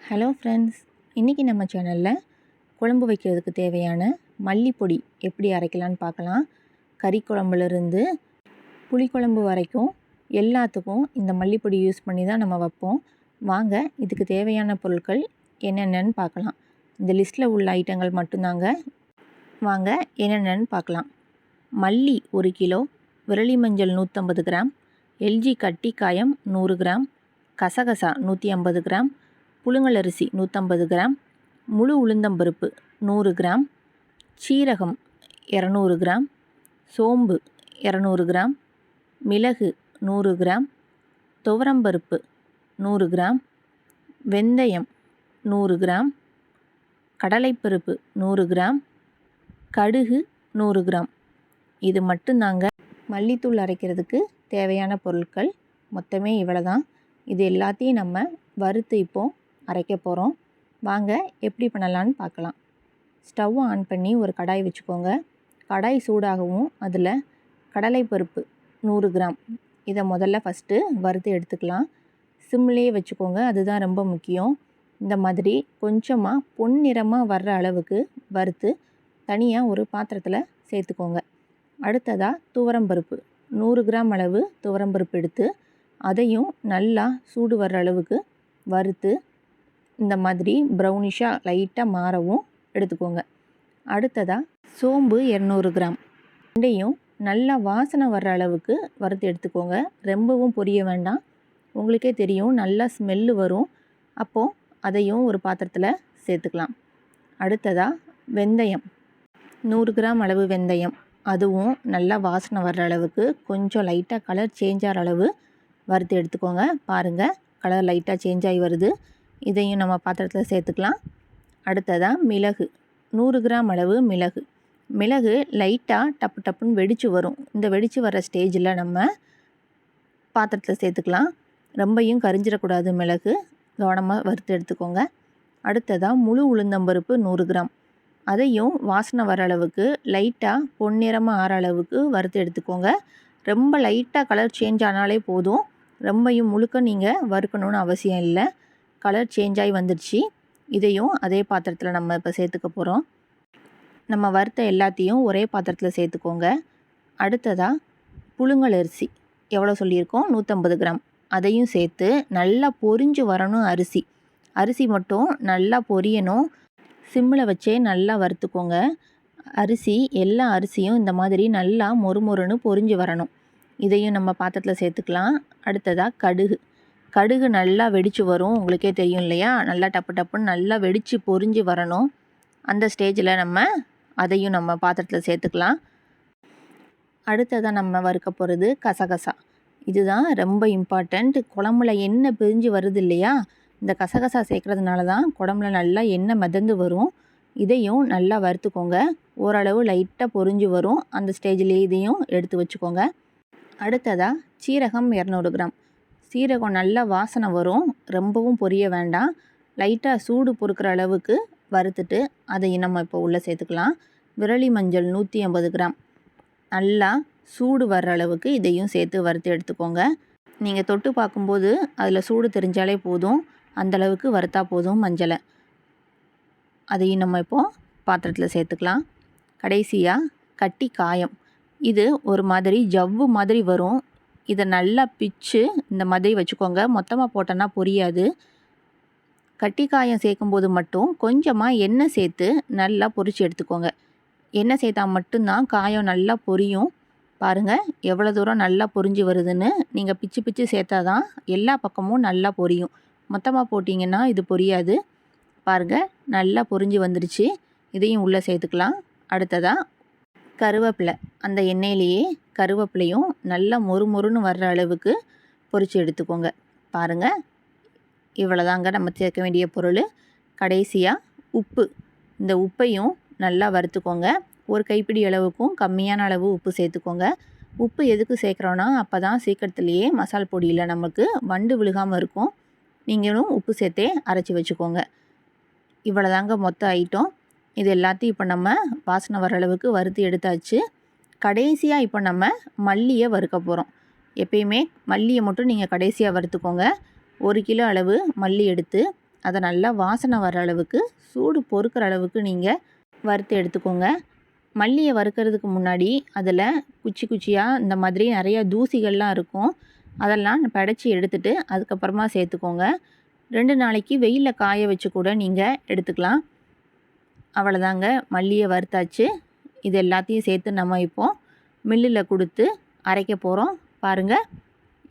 Hello friends, இன்றைக்கி நம்ம சேனலில் குழம்பு வைக்கிறதுக்கு தேவையான மல்லிப்பொடி எப்படி அரைக்கலான்னு பார்க்கலாம். கறி குழம்புலேருந்து புளிக்குழம்பு வரைக்கும் எல்லாத்துக்கும் இந்த மல்லிப்பொடி யூஸ் பண்ணி தான் நம்ம வைப்போம். வாங்க இதுக்கு தேவையான பொருட்கள் என்னென்னு பார்க்கலாம். இந்த லிஸ்ட்டில் உள்ள ஐட்டங்கள் மட்டும்தாங்க. வாங்க என்னென்னு பார்க்கலாம். மல்லி 1 கிலோ, விரலி மஞ்சள் 150 கிராம், எல்ஜி கட்டிக்காயம் 100 கிராம், கசகசா 150 கிராம், புழுங்கலரிசி 150 கிராம், முழு உளுந்தம்பருப்பு 100 கிராம், சீரகம் 200 கிராம், சோம்பு 200 கிராம், மிளகு 100 கிராம், துவரம்பருப்பு 100 கிராம், வெந்தயம் 100 கிராம், கடலைப்பருப்பு 100 கிராம், கடுகு 100 கிராம். இது மட்டும்தாங்க மல்லித்தூள் அரைக்கிறதுக்கு தேவையான பொருட்கள். மொத்தமே இவ்வளோ தான். இது எல்லாத்தையும் நம்ம வறுத்து இப்போது அரைக்க போகிறோம். வாங்க எப்படி பண்ணலான்னு பார்க்கலாம். ஸ்டவ் ஆன் பண்ணி ஒரு கடாய் வச்சுக்கோங்க. கடாய் சூடாகவும் அதில் கடலைப்பருப்பு 100 கிராம் இதை முதல்ல ஃபஸ்ட்டு வறுத்து எடுத்துக்கலாம். சிம்லேயே வச்சுக்கோங்க, அதுதான் ரொம்ப முக்கியம். இந்த மாதிரி கொஞ்சமாக பொன்னிறமாக வர்ற அளவுக்கு வறுத்து தனியாக ஒரு பாத்திரத்தில் சேர்த்துக்கோங்க. அடுத்ததாக துவரம்பருப்பு 100 கிராம் அளவு துவரம்பருப்பு எடுத்து அதையும் நல்லா சூடு வர்ற அளவுக்கு வறுத்து இந்த மாதிரி ப்ரௌனிஷாக லைட்டாக மாறவும் எடுத்துக்கோங்க. அடுத்ததாக சோம்பு 200 கிராம் ரெண்டையும் நல்லா வாசனை வர்ற அளவுக்கு வறுத்து எடுத்துக்கோங்க. ரொம்பவும் பொரிய வேண்டாம், உங்களுக்கே தெரியும் நல்லா ஸ்மெல்லு வரும். அப்போது அதையும் ஒரு பாத்திரத்தில் சேர்த்துக்கலாம். அடுத்ததாக வெந்தயம் 100 கிராம் அளவு வெந்தயம், அதுவும் நல்லா வாசனை வர்ற அளவுக்கு கொஞ்சம் லைட்டாக கலர் சேஞ்ச் ஆகிற அளவு வறுத்து எடுத்துக்கோங்க. பாருங்கள், கலர் லைட்டாக சேஞ்ச் ஆகி வருது. இதையும் நம்ம பாத்திரத்தில் சேர்த்துக்கலாம். அடுத்ததாக மிளகு 100 கிராம் அளவு மிளகு. மிளகு லைட்டாக டப்பு டப்புன்னு வெடித்து வரும். இந்த வெடித்து வர ஸ்டேஜில் நம்ம பாத்திரத்தில் சேர்த்துக்கலாம். ரொம்பையும் கரிஞ்சிடக்கூடாது. மிளகு கவனமாக வறுத்து எடுத்துக்கோங்க. அடுத்ததாக முழு உளுந்தம்பருப்பு 100 கிராம், அதையும் வாசனை வர அளவுக்கு லைட்டாக பொன்னிறமாக ஆற அளவுக்கு வறுத்து எடுத்துக்கோங்க. ரொம்ப லைட்டாக கலர் சேஞ்ச் ஆனாலே போதும், ரொம்பையும் முழுக்க நீங்கள் வறுக்கணுன்னு அவசியம் இல்லை. கலர் சேஞ்ச் ஆகி வந்துடுச்சு. இதையும் அதே பாத்திரத்தில் நம்ம இப்போ சேர்த்துக்க போகிறோம். நம்ம வறுத்த எல்லாத்தையும் ஒரே பாத்திரத்தில் சேர்த்துக்கோங்க. அடுத்ததாக புழுங்கலரிசி எவ்வளோ சொல்லியிருக்கோம், 150 கிராம், அதையும் சேர்த்து நல்லா பொரிஞ்சு வரணும். அரிசி மட்டும் நல்லா பொரியணும். சிம்மில் வச்சே நல்லா வறுத்துக்கோங்க. எல்லா அரிசியும் இந்த மாதிரி நல்லா மொறுமொறுன்னு பொரிஞ்சு வரணும். இதையும் நம்ம பாத்திரத்தில் சேர்த்துக்கலாம். அடுத்ததாக கடுகு நல்லா வெடித்து வரும். உங்களுக்கே தெரியும் இல்லையா, நல்லா டப்பு டப்புன்னு நல்லா வெடித்து பொரிஞ்சு வரணும். அந்த ஸ்டேஜில் அதையும் நம்ம பாத்திரத்தில் சேர்த்துக்கலாம். அடுத்ததாக நம்ம வறுக்க போகிறது கசகசா. இதுதான் ரொம்ப இம்பார்ட்டண்ட். குழம்புல எண்ணெய் பிரிஞ்சு வருது இல்லையா, இந்த கசகசா சேர்க்குறதுனால தான் குழம்புல நல்லா எண்ணெய் மிதந்து வரும். இதையும் நல்லா வறுத்துக்கோங்க. ஓரளவு லைட்டாக பொரிஞ்சு வரும். அந்த ஸ்டேஜ்லேயே இதையும் எடுத்து வச்சுக்கோங்க. அடுத்ததாக சீரகம் 200 கிராம். சீரகம் நல்லா வாசனை வரும், ரொம்பவும் பொரிய வேண்டாம். லைட்டாக சூடு பொறுக்கிற அளவுக்கு வறுத்துட்டு அதையும் நம்ம இப்போ உள்ளே சேர்த்துக்கலாம். விரலி மஞ்சள் 150 கிராம், நல்லா சூடு வர்ற அளவுக்கு இதையும் சேர்த்து வறுத்து எடுத்துக்கோங்க. நீங்கள் தொட்டு பார்க்கும்போது அதில் சூடு தெரிஞ்சாலே போதும், அந்தளவுக்கு வறுத்தா போதும் மஞ்சளை. அதையும் நம்ம இப்போது பாத்திரத்தில் சேர்த்துக்கலாம். கடைசியாக கட்டி காயம், இது ஒரு மாதிரி ஜவ்வு மாதிரி வரும். இதை நல்லா பிச்சு இந்த மாதிரி வச்சுக்கோங்க. மொத்தமாக போட்டோன்னா பொரியாது. கட்டிக்காயம் சேர்க்கும்போது மட்டும் கொஞ்சமாக எண்ணெய் சேர்த்து நல்லா பொரித்து எடுத்துக்கோங்க. எண்ணெய் சேர்த்தா மட்டும்தான் காயம் நல்லா பொரியும். பாருங்கள் எவ்வளோ தூரம் நல்லா பொரிஞ்சு வருதுன்னு. நீங்கள் பிச்சு பிச்சு சேர்த்தா தான் எல்லா பக்கமும் நல்லா பொரியும். மொத்தமாக போட்டிங்கன்னா இது பொரியாது. பாருங்கள் நல்லா பொரிஞ்சு வந்துடுச்சு. இதையும் உள்ளே சேர்த்துக்கலாம். அடுத்ததாக கருவேப்பிலை, அந்த எண்ணெயிலேயே கருவேப்பிலையும் நல்லா மொறுமொறுன்னு வர்ற அளவுக்கு பொரித்து எடுத்துக்கோங்க. பாருங்கள் இவ்வளோதாங்க நம்ம சேர்க்க வேண்டிய பொருள். கடைசியாக உப்பு, இந்த உப்பையும் நல்லா வறுத்துக்கோங்க. ஒரு கைப்பிடி அளவுக்கும் கம்மியான அளவு உப்பு சேர்த்துக்கோங்க. உப்பு எதுக்கு சேர்க்குறோன்னா அப்போ தான் சீக்கிரத்துலேயே மசால் பொடியில் நமக்கு வண்டு விழுகாமல் இருக்கும். நீங்களும் உப்பு சேர்த்தே அரைச்சி வச்சுக்கோங்க. இவ்வளோதாங்க மொத்த ஐட்டம். இது எல்லாத்தையும் இப்போ நம்ம வாசனை வர அளவுக்கு வறுத்து எடுத்தாச்சு. கடைசியாக இப்போ நம்ம மல்லியை வறுக்க போகிறோம். எப்பயுமே மல்லியை மட்டும் நீங்கள் கடைசியாக வறுத்துக்கோங்க. 1 கிலோ அளவு மல்லி எடுத்து அதை நல்லா வாசனை வர அளவுக்கு சூடு பொறுக்கிற அளவுக்கு நீங்கள் வறுத்து எடுத்துக்கோங்க. மல்லியை வறுக்கிறதுக்கு முன்னாடி அதில் குச்சி குச்சியாக இந்த மாதிரி நிறைய தூசிகள்லாம் இருக்கும். அதெல்லாம் படைச்சி எடுத்துகிட்டு அதுக்கப்புறமா சேர்த்துக்கோங்க. 2 நாளைக்கு வெயிலில் காய வச்சு கூட நீங்கள் எடுத்துக்கலாம். அவ்வளோதாங்க, மல்லியை வறுத்தாச்சு. இது எல்லாத்தையும் சேர்த்து நம்ம இப்போது மில்லில் கொடுத்து அரைக்க போகிறோம். பாருங்கள்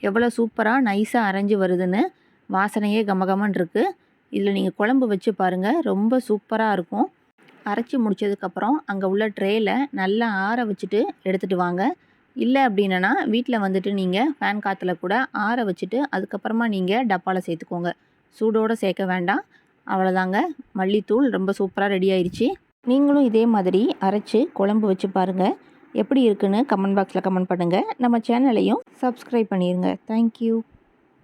எவ்வளோ சூப்பராக நைஸாக அரைஞ்சி வருதுன்னு. வாசனையே கமகமன்னு இருக்குது. இதில் நீங்கள் குழம்பு வச்சு பாருங்கள், ரொம்ப சூப்பராக இருக்கும். அரைச்சி முடித்ததுக்கப்புறம் அங்கே உள்ள ட்ரேயில் நல்லா ஆற வச்சுட்டு எடுத்துகிட்டு வாங்க. இல்லை அப்படின்னா வீட்டில் வந்துட்டு நீங்கள் ஃபேன் காற்றுல கூட ஆற வச்சுட்டு அதுக்கப்புறமா நீங்கள் டப்பாவில் சேர்த்துக்கோங்க. சூடோடு சேர்க்க வேண்டாம். அவ்வளோதாங்க, மல்லித்தூள் ரொம்ப சூப்பராக ரெடி ஆயிடுச்சு. நீங்களும் இதே மாதிரி அரைச்சி குழம்பு வச்சு பாருங்கள். எப்படி இருக்குன்னு கமெண்ட் பாக்ஸில் கமெண்ட் பண்ணுங்கள். நம்ம சேனலையும் சப்ஸ்கிரைப் பண்ணிடுங்க. தேங்க்யூ.